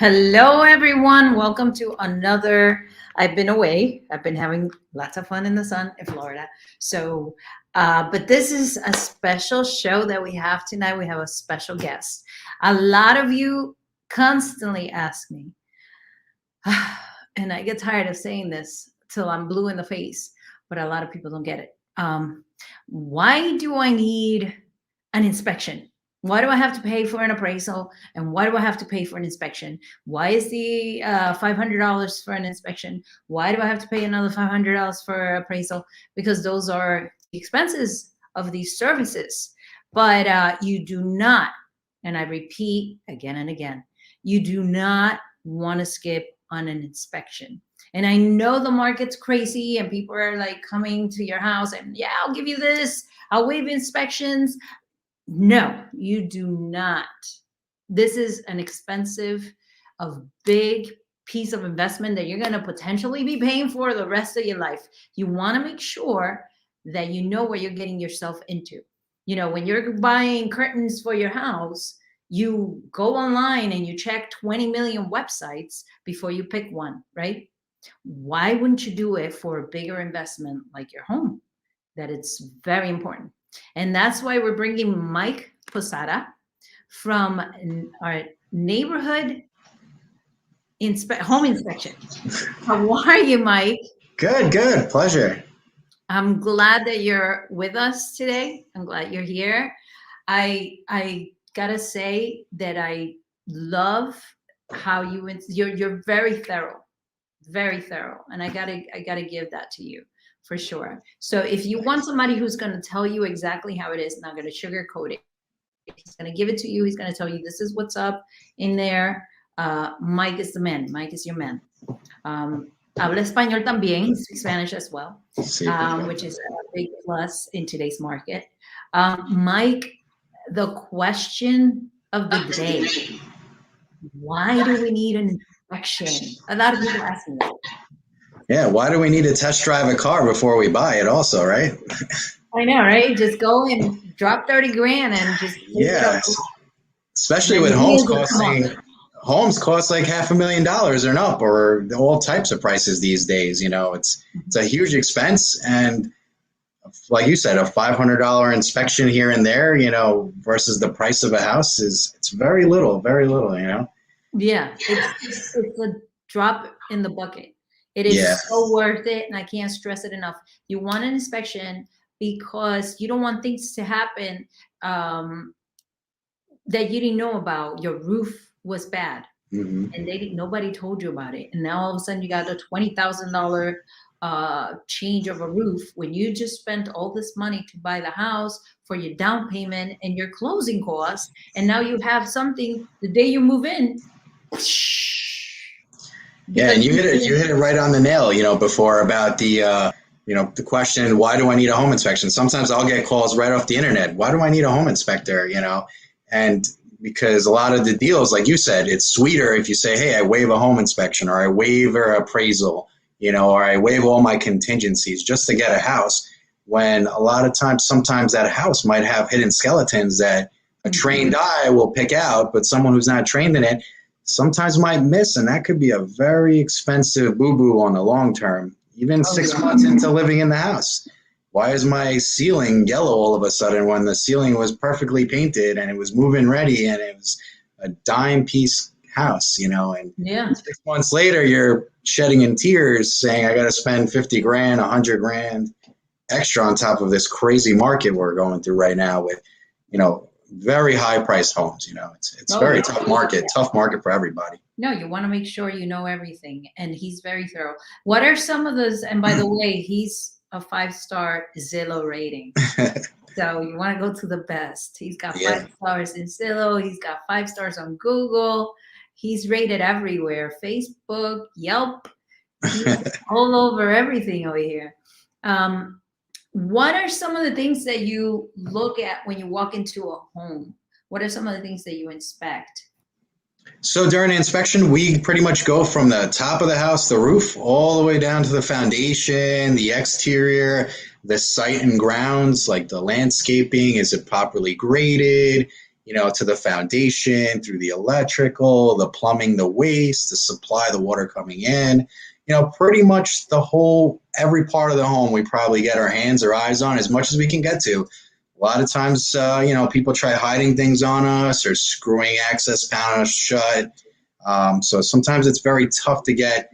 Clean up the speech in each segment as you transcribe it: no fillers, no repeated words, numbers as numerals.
Hello, everyone. Welcome to another. I've been away. I've been having lots of fun in the sun in Florida. But this is a special show that we have tonight. We have a special guest. A lot of you constantly ask me, and I get tired of saying this till I'm blue in the face, but a lot of people don't get it. Why do I need an inspection? Why do I have to pay for an appraisal? And why do I have to pay for an inspection? Why is the $500 for an inspection? Why do I have to pay another $500 for appraisal? Because those are the expenses of these services. But you do not, and I repeat again and again, you do not want to skip on an inspection. And I know the market's crazy and people are like coming to your house and yeah, I'll give you this. I'll waive inspections. No, you do not. This is an expensive, a big piece of investment that you're going to potentially be paying for the rest of your life. You want to make sure that you know what you're getting yourself into. You know, when you're buying curtains for your house, you go online and you check 20 million websites before you pick one, right? Why wouldn't you do it for a bigger investment like your home? That it's very important. And that's why we're bringing Mike Posada from our neighborhood home inspection. How are you, Mike? Good. Pleasure. I'm glad that you're with us today. I'm glad you're here. I gotta say that I love how you're very thorough, and I gotta give that to you. For sure. So if you want somebody who's going to tell you exactly how it is, not going to sugarcoat it, he's going to give it to you. He's going to tell you this is what's up in there. Mike is the man. Mike is your man. Habla español también. He speaks Spanish as well, which is a big plus in today's market. Mike, the question of the day: why do we need an inspection? A lot of people ask me that. Yeah, why do we need to test drive a car before we buy it also, right? I know, right? Just go and drop 30 grand and just especially with homes cost like $500,000 and up, or all types of prices these days. You know, it's a huge expense, and like you said, a $500 inspection here and there, you know, versus the price of a house it's very little, you know. Yeah, it's a drop in the bucket. It is so worth it, and I can't stress it enough. You want an inspection because you don't want things to happen that you didn't know about. Your roof was bad, and nobody told you about it, and now all of a sudden you got a $20,000 change of a roof when you just spent all this money to buy the house for your down payment and your closing costs, and now you have something the day you move in. Yeah, and you hit it right on the nail, you know, before about the the question, why do I need a home inspection? Sometimes I'll get calls right off the internet. Why do I need a home inspector? You know, and because a lot of the deals, like you said, it's sweeter if you say, hey, I waive a home inspection, or I waive an appraisal, you know, or I waive all my contingencies just to get a house, when a lot of times, sometimes that house might have hidden skeletons that a trained eye will pick out, but someone who's not trained in it sometimes might miss, and that could be a very expensive boo-boo on the long term, even 6 months into living in the house. Why is my ceiling yellow all of a sudden when the ceiling was perfectly painted and it was move-in ready and it was a dime piece house, you know? And 6 months later, you're shedding in tears saying, I got to spend 50 grand, 100 grand extra on top of this crazy market we're going through right now with, you know, very high priced homes. You know, it's very tough market for everybody. No, you want to make sure you know everything, and he's very thorough. What are some of those? And by the way, he's a 5-star Zillow rating. So you want to go to the best. He's got 5 stars in Zillow. He's got 5 stars on Google. He's rated everywhere. Facebook, Yelp. He's all over everything over here. What are some of the things that you look at when you walk into a home? What are some of the things that you inspect? So during the inspection, we pretty much go from the top of the house, the roof, all the way down to the foundation, the exterior, the site and grounds, like the landscaping. Is it properly graded? to the foundation, through the electrical, the plumbing, the waste, the supply, the water coming in, pretty much every part of the home we probably get our hands or eyes on as much as we can get to. A lot of times, people try hiding things on us or screwing access panels shut. So sometimes it's very tough to get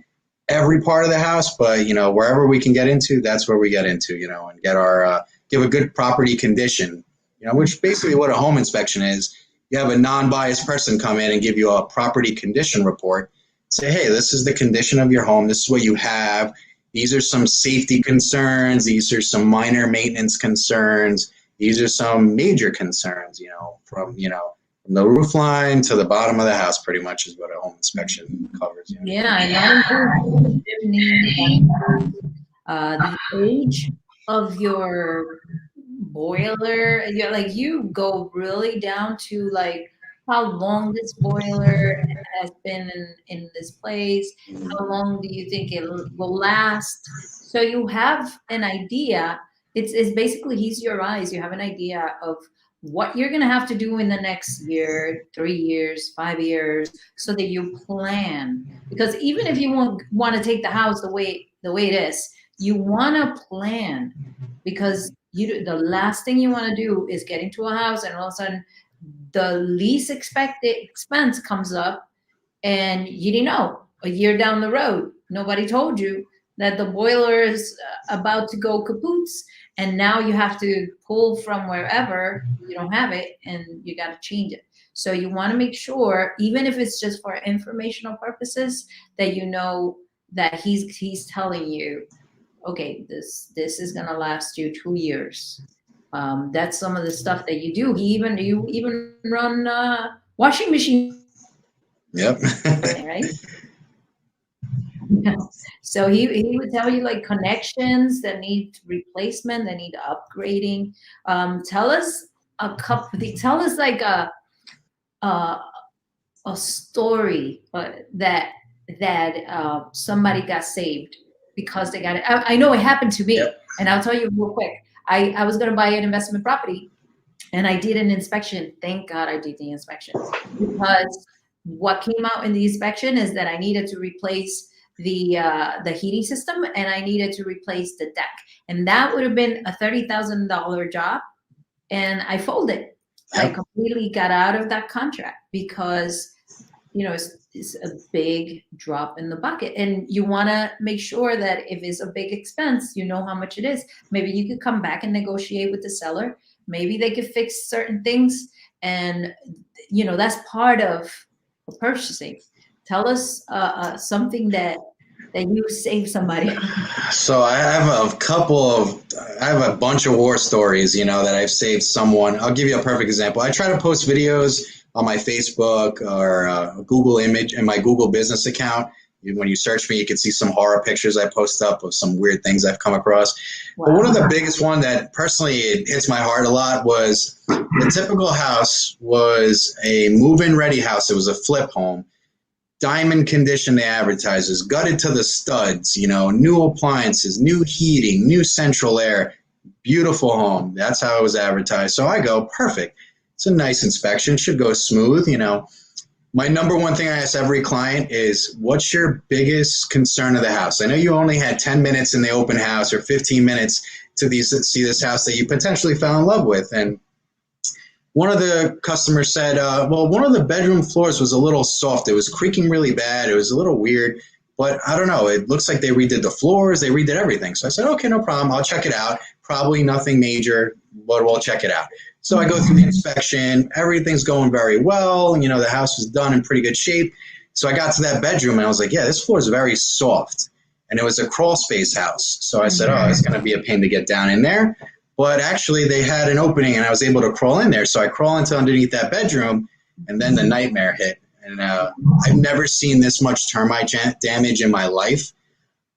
every part of the house, but, wherever we can get into, that's where we get into, and give a good property condition, which basically what a home inspection is. You have a non-biased person come in and give you a property condition report. Say, hey, this is the condition of your home. This is what you have. These are some safety concerns. These are some minor maintenance concerns. These are some major concerns, from the roof line to the bottom of the house, pretty much is what a home inspection covers. Yeah, I know. The age of your boiler, you go really down to how long this boiler has been in this place, how long do you think it will last? So you have an idea. It's basically, he's your eyes. You have an idea of what you're going to have to do in the next year, 3 years, 5 years, so that you plan. Because even if you want to take the house the way it is, you want to plan, because the last thing you want to do is get into a house and all of a sudden the least expected expense comes up and you didn't know. A year down the road, nobody told you that the boiler is about to go kapoots, and now you have to pull from wherever, you don't have it, and you got to change it. So you want to make sure, even if it's just for informational purposes, that that he's telling you, okay, this is gonna last you 2 years. That's some of the stuff that you do. You even run washing machine. Yep. Right. So he would tell you connections that need replacement, that need upgrading. Tell us a story that somebody got saved because they got it. I know it happened to me. Yep. And I'll tell you real quick. I was going to buy an investment property, and I did an inspection. Thank God I did the inspection, because what came out in the inspection is that I needed to replace the heating system, and I needed to replace the deck, and that would have been a $30,000 job, and I folded. Yep. I completely got out of that contract because it's a big drop in the bucket, and you want to make sure that if it's a big expense, you know how much it is. Maybe you could come back and negotiate with the seller. Maybe they could fix certain things, and that's part of purchasing. Tell us something that you saved somebody. So I have a bunch of war stories, that I've saved someone. I'll give you a perfect example. I try to post videos on my Facebook or Google image and my Google business account. When you search me, you can see some horror pictures I post up of some weird things I've come across. Wow. But one of the biggest one that personally it hits my heart a lot was the typical house was a move-in ready house. It was a flip home. Diamond condition, they advertise, is gutted to the studs, new appliances, new heating, new central air, beautiful home. That's how it was advertised. So I go, perfect. It's a nice inspection, should go smooth, My number one thing I ask every client is, what's your biggest concern of the house? I know you only had 10 minutes in the open house or 15 minutes to see this house that you potentially fell in love with. And one of the customers said, one of the bedroom floors was a little soft. It was creaking really bad. It was a little weird, but I don't know. It looks like they redid the floors. They redid everything. So I said, okay, no problem. I'll check it out. Probably nothing major, but we'll check it out. So I go through the inspection. Everything's going very well. The house was done in pretty good shape. So I got to that bedroom and I was like, yeah, this floor is very soft. And it was a crawl space house. So I said, it's going to be a pain to get down in there. But actually they had an opening and I was able to crawl in there. So I crawl into underneath that bedroom, and then the nightmare hit. And I've never seen this much termite damage in my life.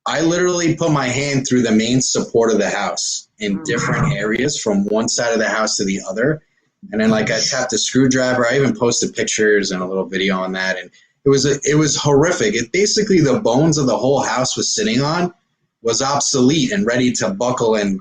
I literally put my hand through the main support of the house in different areas from one side of the house to the other. And then I tapped a screwdriver. I even posted pictures and a little video on that. And it was horrific. It basically, the bones of the whole house was sitting on was obsolete and ready to buckle and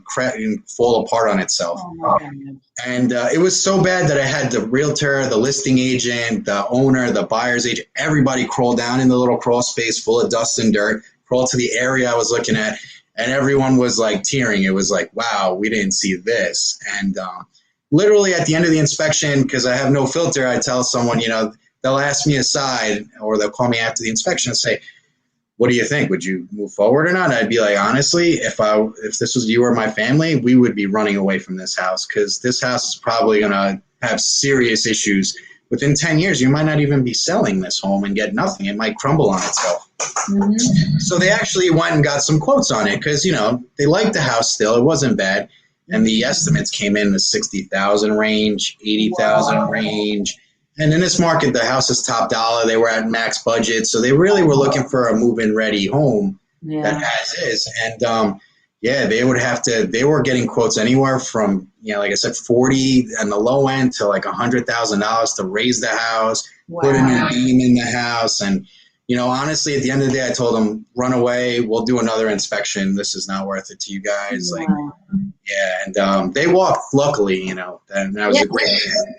fall apart on itself. Oh my God. And it was so bad that I had the realtor, the listing agent, the owner, the buyer's agent, everybody crawl down in the little crawl space full of dust and dirt, crawl to the area I was looking at, and everyone was like tearing. It was like, wow, we didn't see this. And literally at the end of the inspection, because I have no filter, I tell someone, they'll ask me aside or they'll call me after the inspection and say, what do you think? Would you move forward or not? I'd be like, honestly, if this was you or my family, we would be running away from this house, because this house is probably going to have serious issues. Within 10 years, you might not even be selling this home and get nothing. It might crumble on itself. Mm-hmm. So they actually went and got some quotes on it because, they liked the house still. It wasn't bad. And the estimates came in the 60,000 range, 80,000 range. And in this market, the house is top dollar. They were at max budget. So they really were looking for a move-in ready home that as is. And they were getting quotes anywhere from, like I said, 40 on the low end to like $100,000 to raise the house, put a new beam in the house. And, honestly, at the end of the day, I told them, run away. We'll do another inspection. This is not worth it to you guys. And they walked, luckily, and that was a great thing.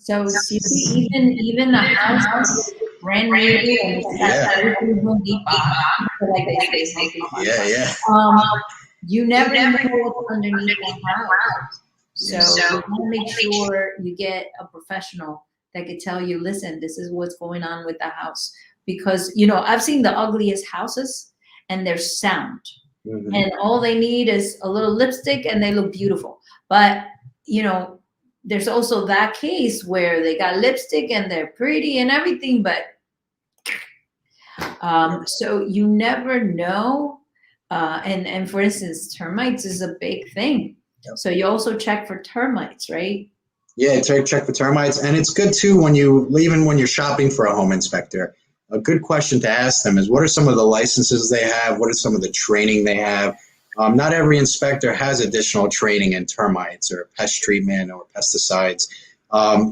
So you see, even the house brand new and you never know what's underneath the house. So you want to make sure you get a professional that could tell you, listen, this is what's going on with the house. Because, I've seen the ugliest houses and they're sound. Mm-hmm. And all they need is a little lipstick and they look beautiful. But, there's also that case where they got lipstick and they're pretty and everything, but so you never know. And for instance, termites is a big thing. Yep. So you also check for termites, right? Yeah, check for termites. And it's good too when you're shopping for a home inspector. A good question to ask them is, what are some of the licenses they have? What are some of the training they have? Not every inspector has additional training in termites or pest treatment or pesticides.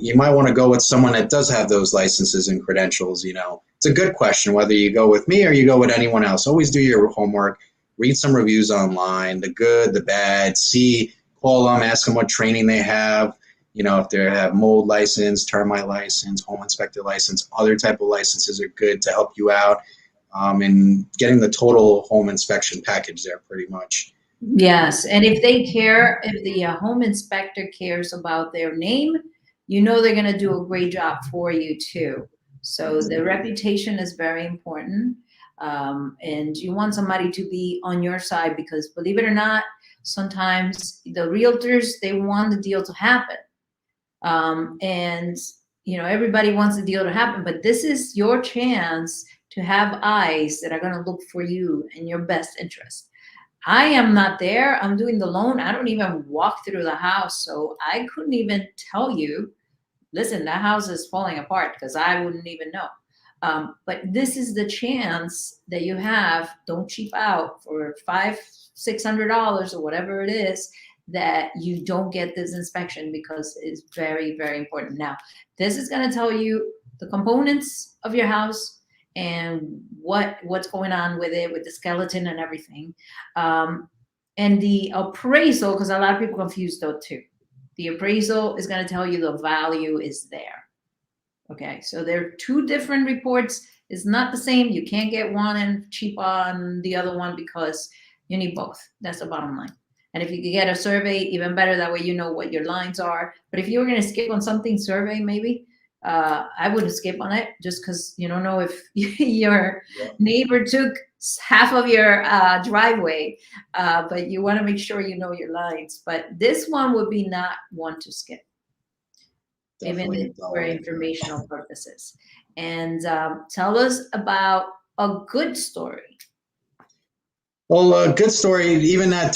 You might want to go with someone that does have those licenses and credentials. It's a good question whether you go with me or you go with anyone else. Always do your homework, read some reviews online, the good, the bad, call them, ask them what training they have. If they have mold license, termite license, home inspector license, other type of licenses are good to help you out. And getting the total home inspection package there pretty much. Yes, and if the home inspector cares about their name, they're going to do a great job for you too. So the reputation is very important. And you want somebody to be on your side because, believe it or not, sometimes the realtors, they want the deal to happen. And everybody wants the deal to happen, but this is your chance to have eyes that are going to look for you and your best interest. I am not there. I'm doing the loan. I don't even walk through the house. So I couldn't even tell you, listen, that house is falling apart, because I wouldn't even know. But this is the chance that you have. Don't cheap out for $500-600 or whatever it is, that you don't get this inspection, because it's very, very important. Now, this is going to tell you the components of your house and what's going on with it, with the skeleton and everything. And the appraisal, because a lot of people confuse those two. The appraisal is going to tell you the value is there. Okay, so there are two different reports. It's not the same. You can't get one and cheap on the other one, because you need both. That's the bottom line. And if you could get a survey, even better. That way you know what your lines are. But if you were going to skip on something, survey maybe, I wouldn't skip on it, just because you don't know if your neighbor took half of your driveway. But you want to make sure you know your lines. But this one would be not one to skip, even for informational purposes. And tell us about a good story. Well, a good story, even that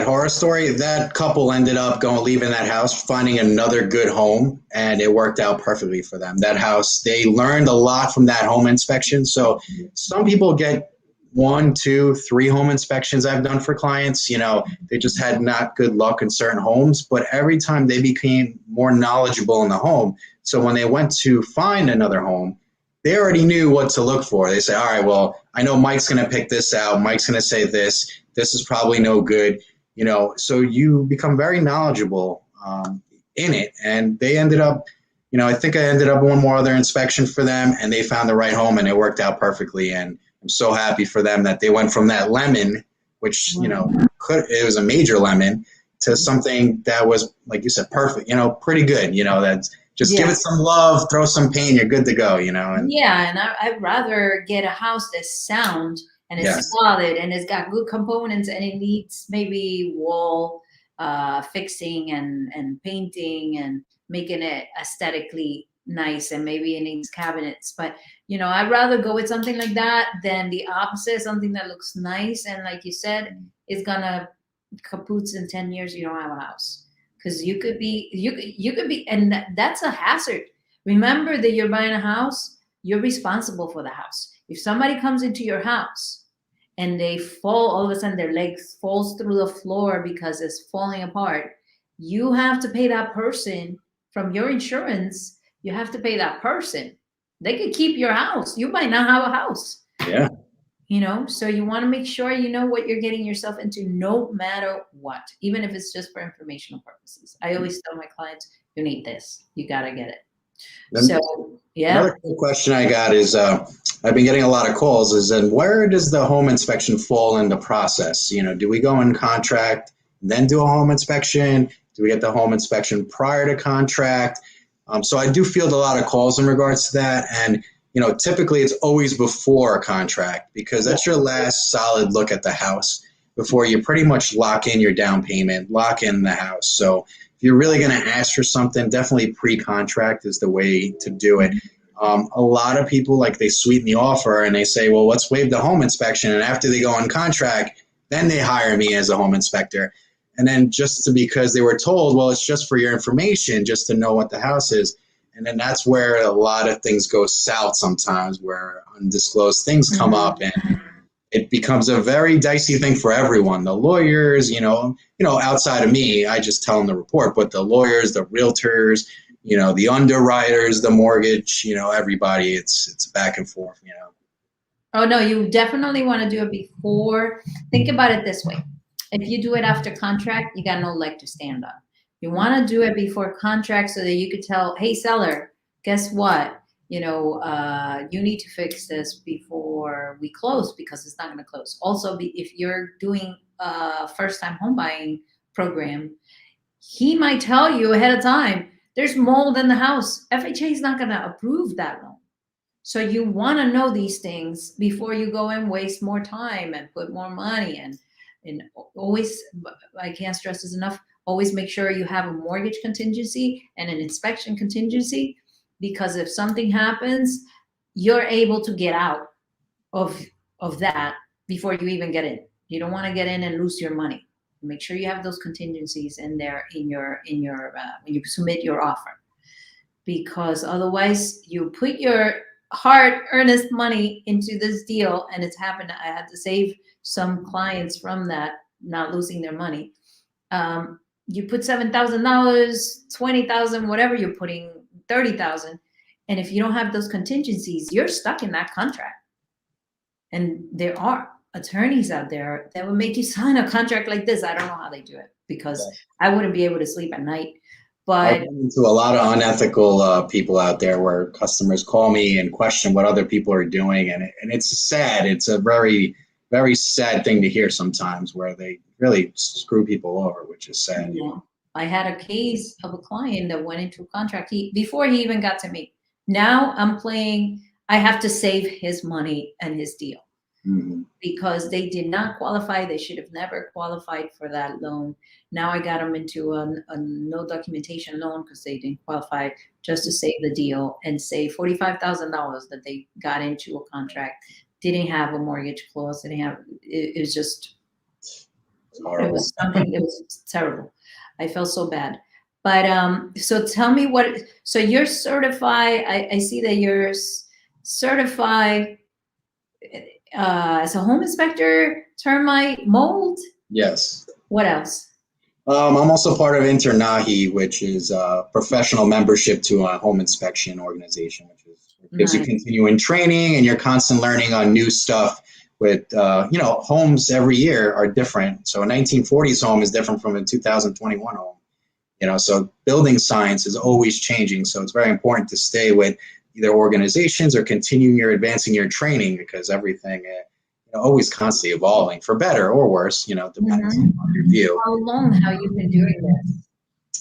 horror story, that couple ended up leaving that house, finding another good home, and it worked out perfectly for them. That house, they learned a lot from that home inspection. So some people get 1, 2, 3 home inspections I've done for clients. They just had not good luck in certain homes, but every time they became more knowledgeable in the home. So when they went to find another home, they already knew what to look for. They say, all right, well, I know Mike's going to pick this out. Mike's going to say this. this is probably no good, so you become very knowledgeable in it. And they ended up, I think I ended up one more other inspection for them, and they found the right home, and it worked out perfectly. And I'm so happy for them that they went from that lemon, which, it was a major lemon, to something that was, like you said, perfect, pretty good, that's just give it some love, throw some paint, you're good to go, And and I'd rather get a house that's sound and it's solid and it's got good components, and it needs maybe wall fixing and painting and making it aesthetically nice, and maybe it needs cabinets. But I'd rather go with something like that than the opposite, something that looks nice and, like you said, is gonna kaput in 10 years. You don't have a house, because you could be, and that's a hazard. Remember that you're buying a house, you're responsible for the house. If somebody comes into your house and they fall, all of a sudden their legs falls through the floor because it's falling apart, you have to pay that person from your insurance. You have to pay that person. They could keep your house. You might not have a house. Yeah. So you want to make sure you know what you're getting yourself into, no matter what, even if it's just for informational purposes. I always tell my clients, you need this, you got to get it. So, yeah. Another cool question I got is, I've been getting a lot of calls, is then where does the home inspection fall in the process? Do we go in contract, then do a home inspection? Do we get the home inspection prior to contract? So I do field a lot of calls in regards to that. And, typically it's always before a contract, because that's your last solid look at the house before you pretty much lock in your down payment, lock in the house. So if you're really going to ask for something, definitely pre-contract is the way to do it. A lot of people, they sweeten the offer and they say, well, let's waive the home inspection. And after they go on contract, then they hire me as a home inspector. And then because they were told, well, it's just for your information, just to know what the house is. And then that's where a lot of things go south sometimes, where undisclosed things come up, and it becomes a very dicey thing for everyone. The lawyers, outside of me, I just tell them the report, but the lawyers, the realtors, the underwriters, the mortgage, everybody, it's back and forth, Oh, no, you definitely want to do it before. Think about it this way. If you do it after contract, you got no leg to stand on. You want to do it before contract so that you could tell, hey, seller, guess what? You need to fix this before we close, because it's not going to close. Also, if you're doing a first-time home buying program, he might tell you ahead of time, there's mold in the house. FHA is not going to approve that loan. So you want to know these things before you go and waste more time and put more money in. And always, I can't stress this enough, always make sure you have a mortgage contingency and an inspection contingency, because if something happens, you're able to get out of that before you even get in. You don't want to get in and lose your money. Make sure you have those contingencies in there in your when you submit your offer, because otherwise you put your hard earnest money into this deal, and it's happened. I had to save some clients from that, not losing their money. You put $7,000, $20,000, whatever you're putting, $30,000, and if you don't have those contingencies, you're stuck in that contract. And there are attorneys out there that would make you sign a contract like this. I don't know how they do it, because I wouldn't be able to sleep at night. But I've run into a lot of unethical people out there, where customers call me and question what other people are doing, and it's sad. It's a very, very sad thing to hear sometimes, where they really screw people over, which is sad. Yeah. I had a case of a client that went into a contract before he even got to me. Now I'm playing, I have to save his money and his deal, because they did not qualify. They should have never qualified for that loan. Now I got them into a no documentation loan because they didn't qualify, just to save the deal and save $45,000 that they got into a contract. Didn't have a mortgage clause. Didn't have, it was just, it was something, it was terrible. I felt so bad. But so tell me so you're certified. I see that you're certified as a home inspector, termite, mold. Yes. What else? I'm also part of InterNAHI, which is a professional membership to a home inspection organization, which gives you continuing training, and you're constant learning on new stuff with, homes every year are different. So a 1940s home is different from a 2021 home. So building science is always changing. So it's very important to stay with either organizations or continuing your advancing your training, because everything always constantly evolving for better or worse, depends on your view. How long have you been doing this?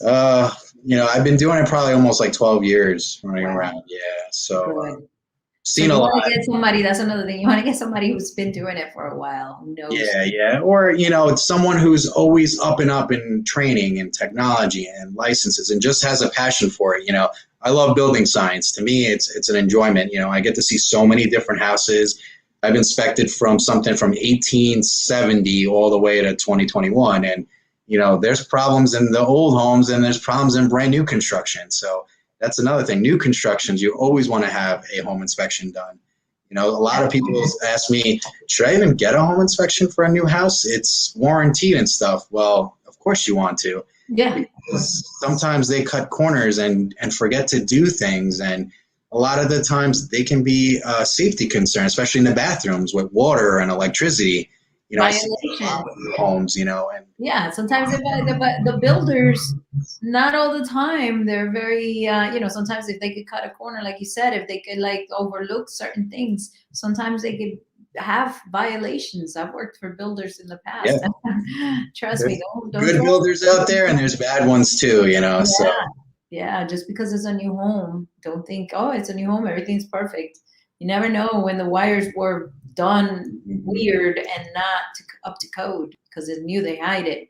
I've been doing it probably almost like 12 years running around. Yeah. So seen a lot. Want to get somebody, that's another thing. You want to get somebody who's been doing it for a while, who knows. Yeah. Or, it's someone who's always up in training and technology and licenses and just has a passion for it. I love building science. To me, it's an enjoyment. I get to see so many different houses. I've inspected from something from 1870 all the way to 2021. And, there's problems in the old homes and there's problems in brand new construction. So that's another thing. New constructions, you always want to have a home inspection done. A lot of people ask me, should I even get a home inspection for a new house? It's warranted and stuff. Well, of course you want to. Yeah. Because sometimes they cut corners and forget to do things. And a lot of the times they can be a safety concern, especially in the bathrooms with water and electricity. I see a lot of homes, and yeah, sometimes the builders, not all the time, they're very, sometimes if they could cut a corner, like you said, if they could overlook certain things, sometimes they could have violations. I've worked for builders in the past. Yeah. Trust me, don't good builders out there, and there's bad ones too, Yeah. So. Yeah, just because it's a new home, don't think, oh, it's a new home, everything's perfect. You never know when the wires were done weird and not up to code, because it's new, they hide it.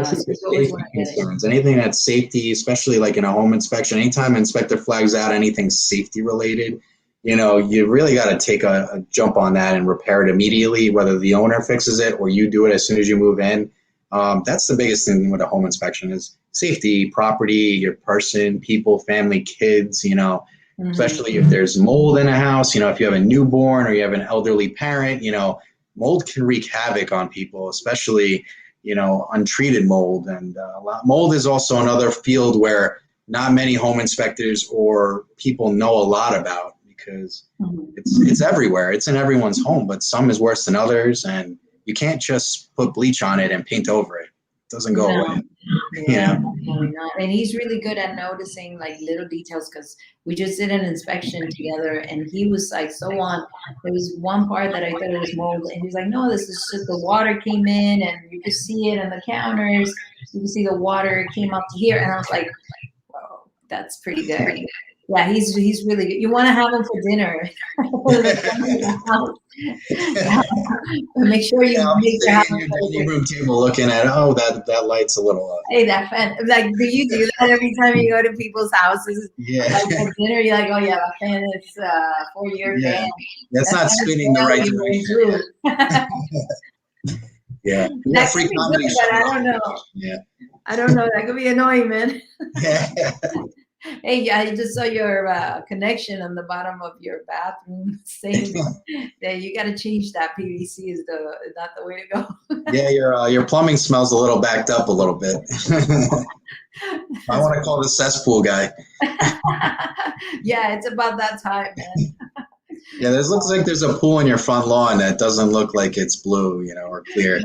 Safety concerns, anything that's safety, especially like in a home inspection, anytime an inspector flags out anything safety related, you really got to take a jump on that and repair it immediately, whether the owner fixes it or you do it as soon as you move in. That's the biggest thing with a home inspection is safety, property, your person, people, family, kids, especially if there's mold in a house, if you have a newborn or you have an elderly parent, mold can wreak havoc on people, especially, untreated mold. And mold is also another field where not many home inspectors or people know a lot about, because it's everywhere. It's in everyone's home, but some is worse than others. And you can't just put bleach on it and paint over it. It doesn't go away. Yeah, and he's really good at noticing little details, because we just did an inspection together and he was so on. There was one part that I thought it was mold, and he was like, no, this is just the water came in and you could see it on the counters. You can see the water came up to here. And I was like, whoa, that's pretty good. Yeah, he's really good. You want to have him for dinner. Make sure you make your living room table looking at, that light's a little up. Hey, that fan. Do you do that every time you go to people's houses? Yeah. At dinner, you're like, oh yeah, that fan is 4-year fan. That's not spinning the right direction. Yeah. That could be good, but I don't know. Yeah. I don't know. That could be annoying, man. Yeah. Hey, I just saw your connection on the bottom of your bathroom saying that you got to change that. PVC is not the way to go. Yeah, your plumbing smells a little backed up a little bit. I want to call the cesspool guy. Yeah, it's about that time, man. Yeah, looks like there's a pool in your front lawn that doesn't look like it's blue, or clear.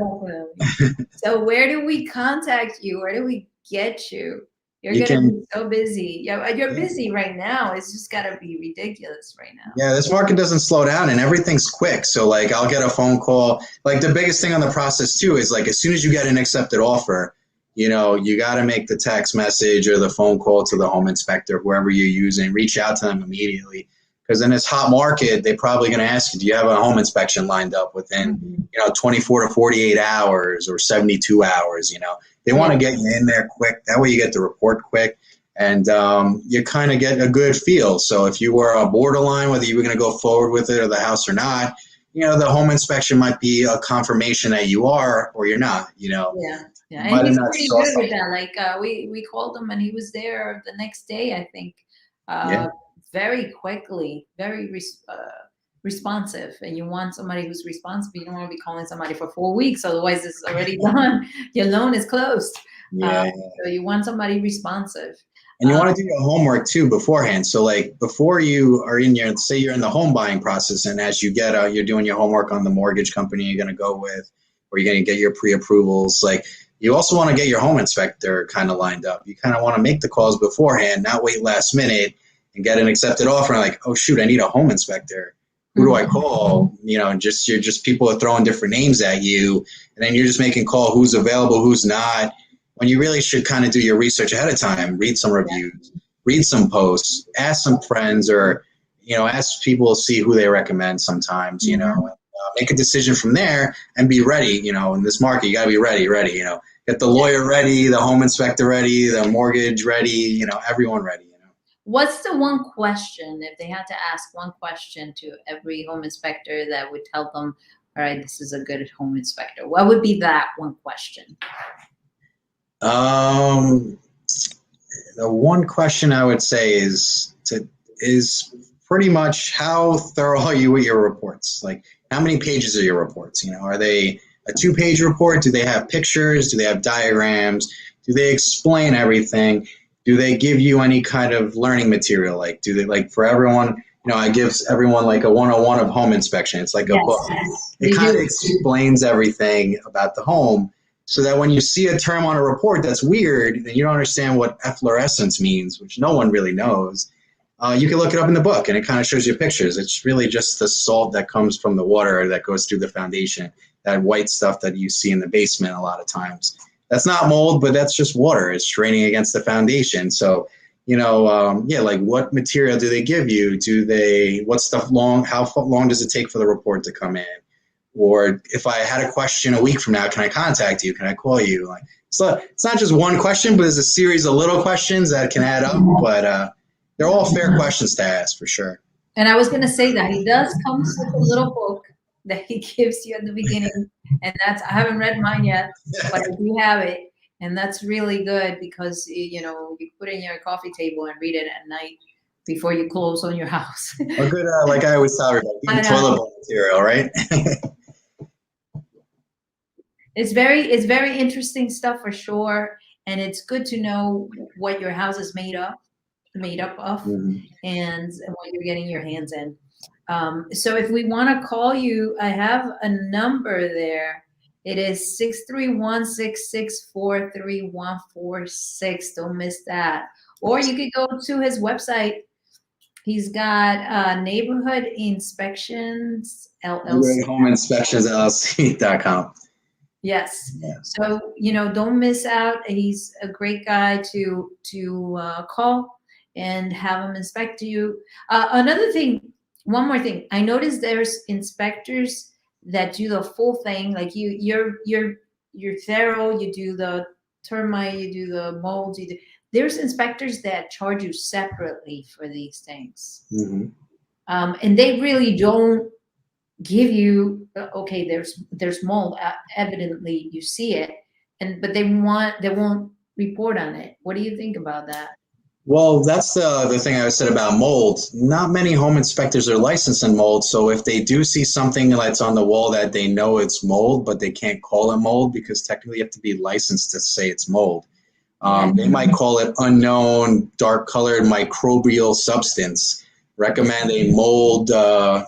So where do we contact you? Where do we get you? You're going to be so busy. You're busy right now. It's just got to be ridiculous right now. Yeah, this market doesn't slow down and everything's quick. So I'll get a phone call. The biggest thing on the process too is as soon as you get an accepted offer, you got to make the text message or the phone call to the home inspector, whoever you're using, reach out to them immediately. Because in this hot market, they're probably going to ask you, do you have a home inspection lined up within, 24 to 48 hours or 72 hours, They want to get you in there quick. That way you get the report quick and you kind of get a good feel. So if you were a borderline, whether you were going to go forward with it or the house or not, the home inspection might be a confirmation that you are or you're not, Yeah. And he's pretty good with that. We called him and he was there the next day, I think. Very quickly, very responsive. And you want somebody who's responsive. You don't want to be calling somebody for 4 weeks, otherwise it's already done. Your loan is closed. So you want somebody responsive. And you want to do your homework too beforehand. So like before you are in your, say you're in the home buying process, and as you get out, you're doing your homework on the mortgage company you're going to go with, or you're going to get your pre-approvals. Like you also want to get your home inspector kind of lined up. You kind of want to make the calls beforehand, not wait last minute and get an accepted offer. And like, oh shoot, I need a home inspector. Who do I call? You know, you're just people are throwing different names at you, and then you're just making call who's available, who's not. When you really should kind of do your research ahead of time, read some reviews, read some posts, ask some friends, or, you know, ask people to see who they recommend sometimes, you know, make a decision from there and be ready. You know, in this market, you got to be ready, you know, get the lawyer ready, the home inspector ready, the mortgage ready, you know, everyone ready. You know. What's the one question, if they had to ask one question to every home inspector that would tell them, all right, this is a good home inspector? What would be that one question? The one question I would say is pretty much how thorough are you with your reports? Like how many pages are your reports? You know, are they a 2-page report? Do they have pictures? Do they have diagrams? Do they explain everything? Do they give you any kind of learning material? Like, do they, like for everyone, you know, I give everyone like a 101 of home inspection. It's like a book. It kind of explains everything about the home, so that when you see a term on a report that's weird, then you don't understand what efflorescence means, which no one really knows. You can look it up in the book, and it kind of shows you pictures. It's really just the salt that comes from the water that goes through the foundation, that white stuff that you see in the basement a lot of times. That's not mold, but that's just water. It's draining against the foundation. So, you know, yeah, like what material do they give you? What stuff how long does it take for the report to come in? Or if I had a question a week from now, can I contact you? Can I call you? Like, so it's not just one question, but there's a series of little questions that can add up. But they're all fair questions to ask for sure. And I was going to say that he does come with a little book that he gives you at the beginning, and I haven't read mine yet, but I do have it, and that's really good because you know you put it in your coffee table and read it at night before you close on your house. A good, like I always tell everybody, toilet bowl material, right? It's very interesting stuff for sure, and it's good to know what your house is made up of, and what you're getting your hands in. So if we want to call you, I have a number there. It is 631-664-3146. Don't miss that. Or you could go to his website. He's got Neighborhood Inspections LLC. HomeInspectionsLLC.com. Yes. Yeah. So, you know, don't miss out. He's a great guy to call and have him inspect you. Another thing, one more thing. I noticed there's inspectors that do the full thing. Like you're thorough. You do the termite. You do the mold. There's inspectors that charge you separately for these things, and they really don't give you okay. There's mold. Evidently, you see it, but they won't report on it. What do you think about that? Well, that's the thing I said about mold. Not many home inspectors are licensed in mold, so if they do see something that's on the wall that they know it's mold, but they can't call it mold because technically you have to be licensed to say it's mold. They might call it unknown, dark-colored microbial substance. Recommend a mold,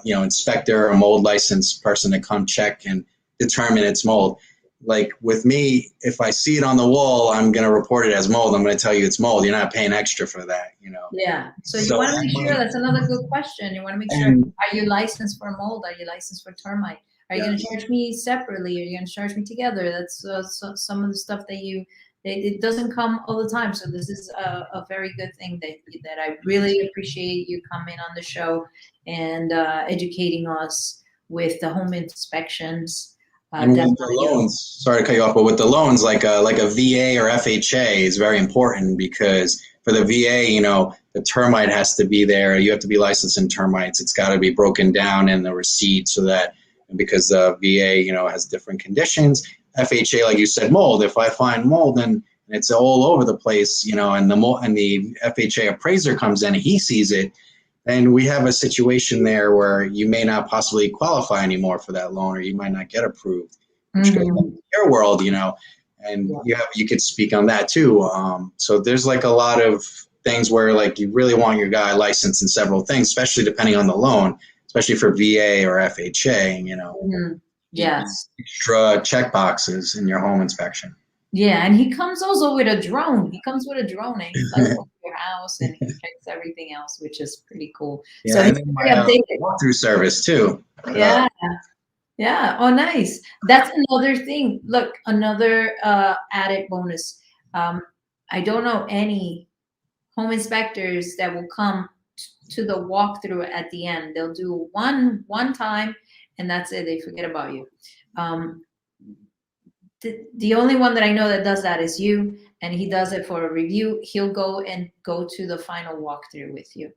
inspector or mold licensed person to come check and determine it's mold. Like with me, if I see it on the wall, I'm going to report it as mold. I'm going to tell you it's mold. You're not paying extra for that, you know. Yeah. So you want to make sure, that's another good question. You want to make sure, are you licensed for mold? Are you licensed for termite? Are you going to charge me separately? Are you going to charge me together? That's some of the stuff that it doesn't come all the time. So this is a very good thing that I really appreciate you coming on the show and educating us with the home inspections. And with the loans, sorry to cut you off, but with the loans, like a VA or FHA is very important because for the VA, you know, the termite has to be there. You have to be licensed in termites. It's got to be broken down in the receipt so that, because the VA, you know, has different conditions. FHA, like you said, mold. If I find mold and it's all over the place, you know, and the FHA appraiser comes in and he sees it, and we have a situation there where you may not possibly qualify anymore for that loan, or you might not get approved. Which goes into your world, you know, and you could speak on that too. So there's like a lot of things where like you really want your guy licensed in several things, especially depending on the loan, especially for VA or FHA, you know. Mhm. Yes. Extra check boxes in your home inspection. Yeah, and he comes also with a drone. He comes with a drone and he flies over your house and he checks everything else, which is pretty cool. Yeah, So and he's then very my updated. walkthrough service too. Yeah, yeah. Oh, nice. That's another thing. Look, another added bonus. Um, I don't know any home inspectors that will come to the walkthrough at the end. They'll do one time, and that's it. They forget about you. Um, the only one that I know that does that is you, and he does it for a review. He'll go to the final walkthrough with you. And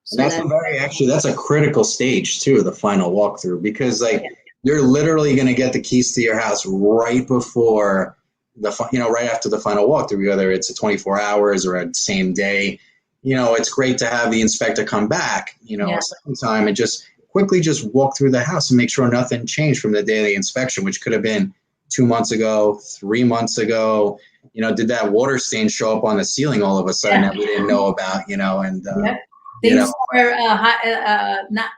So that's a very actually that's a critical stage too, the final walkthrough, because like yeah. you're literally going to get the keys to your house right before right after the final walkthrough, whether it's a 24 hours or a same day. You know, it's great to have the inspector come back, Yeah. a second time and just quickly just walk through the house and make sure nothing changed from the day of the inspection, which could have been 2 months ago, 3 months ago. Did that water stain show up on the ceiling all of a sudden that we didn't know about, and Yep. you know, Not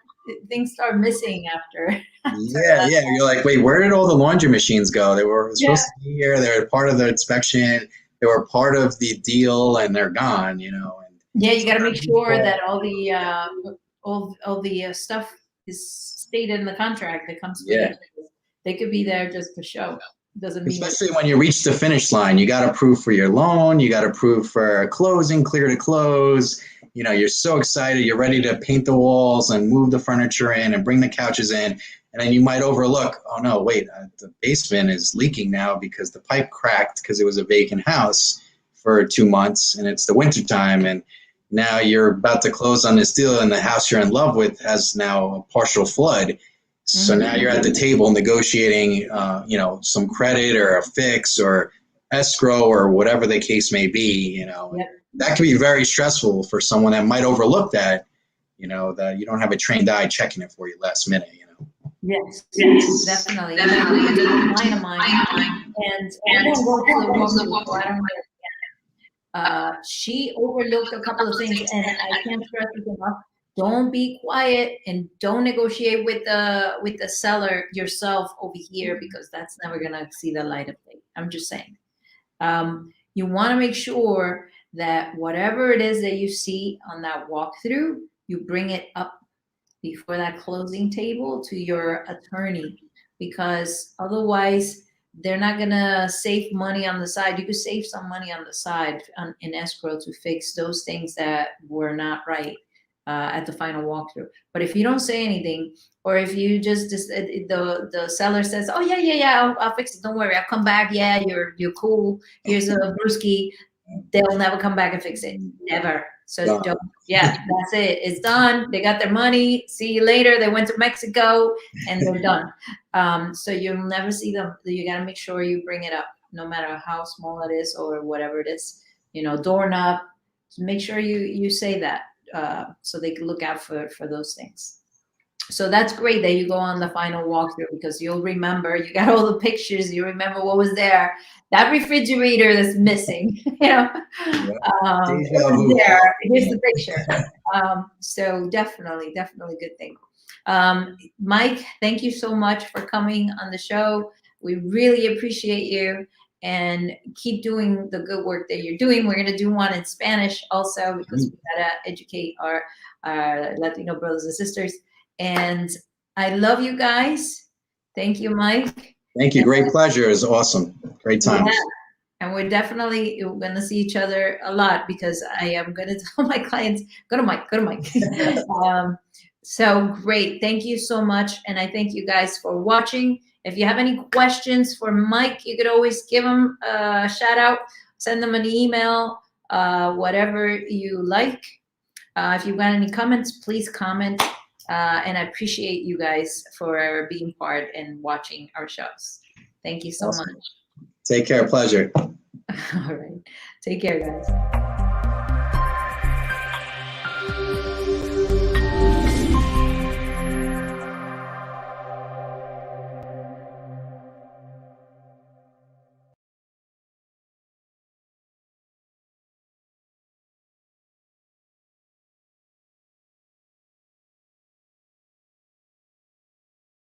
things start missing after. yeah, you're like, wait, where did all the laundry machines go? They were Yeah. supposed to be here. They were part of the inspection. They were part of the deal, and they're gone. And Yeah, you got to make sure that all the stuff is stated in the contract that comes with yeah, it. They could be there just to show. Doesn't mean especially when you reach the finish line, you got to prove for your loan. You got to prove for closing, clear to close. You're so excited. You're ready to paint the walls and move the furniture in and bring the couches in. And then you might overlook, oh no, wait, the basement is leaking now because the pipe cracked because it was a vacant house for 2 months and it's the winter time. And now you're about to close on this deal and the house you're in love with has now a partial flood. So now you're at the table negotiating, some credit or a fix or escrow or whatever the case may be, Yep. That can be very stressful for someone that might overlook that, that you don't have a trained eye checking it for you last minute, Yes, definitely. That's a client of mine, and I don't go to the walkthrough, so I don't know. She overlooked a couple of things, and I can't stress it enough. Don't be quiet and don't negotiate with the seller yourself over here because that's never gonna see the light of day. I'm just saying. You want to make sure that whatever it is that you see on that walkthrough, you bring it up before that closing table to your attorney, because otherwise they're not gonna save money on the side. You could save some money on the side in escrow to fix those things that were not right at the final walkthrough. But if you don't say anything, or if you just the seller says, "Oh yeah, I'll fix it. Don't worry, I'll come back. Yeah, you're cool. Here's a brewski." They'll never come back and fix it. Never. So don't. Yeah, that's it. It's done. They got their money. See you later. They went to Mexico and they're done. So you'll never see them. You got to make sure you bring it up, no matter how small it is or whatever it is. Doorknob. Make sure you say that so they can look out for those things. So that's great that you go on the final walkthrough because you'll remember. You got all the pictures. You remember what was there. That refrigerator that's missing. There. Here's the picture. So definitely good thing. Mike, thank you so much for coming on the show. We really appreciate you, and keep doing the good work that you're doing. We're going to do one in Spanish also because we got to educate our Latino brothers and sisters. And I love you guys. Thank you, Mike. Thank you. Great pleasure. It was awesome. Great time. Yeah. And we're definitely going to see each other a lot because I am going to tell my clients, go to Mike. So great. Thank you so much. And I thank you guys for watching. If you have any questions for Mike, you could always give him a shout out, send them an email, whatever you like. If you've got any comments, please comment. And I appreciate you guys for being part and watching our shows. Thank you so much. Take care. Pleasure. All right. Take care, guys.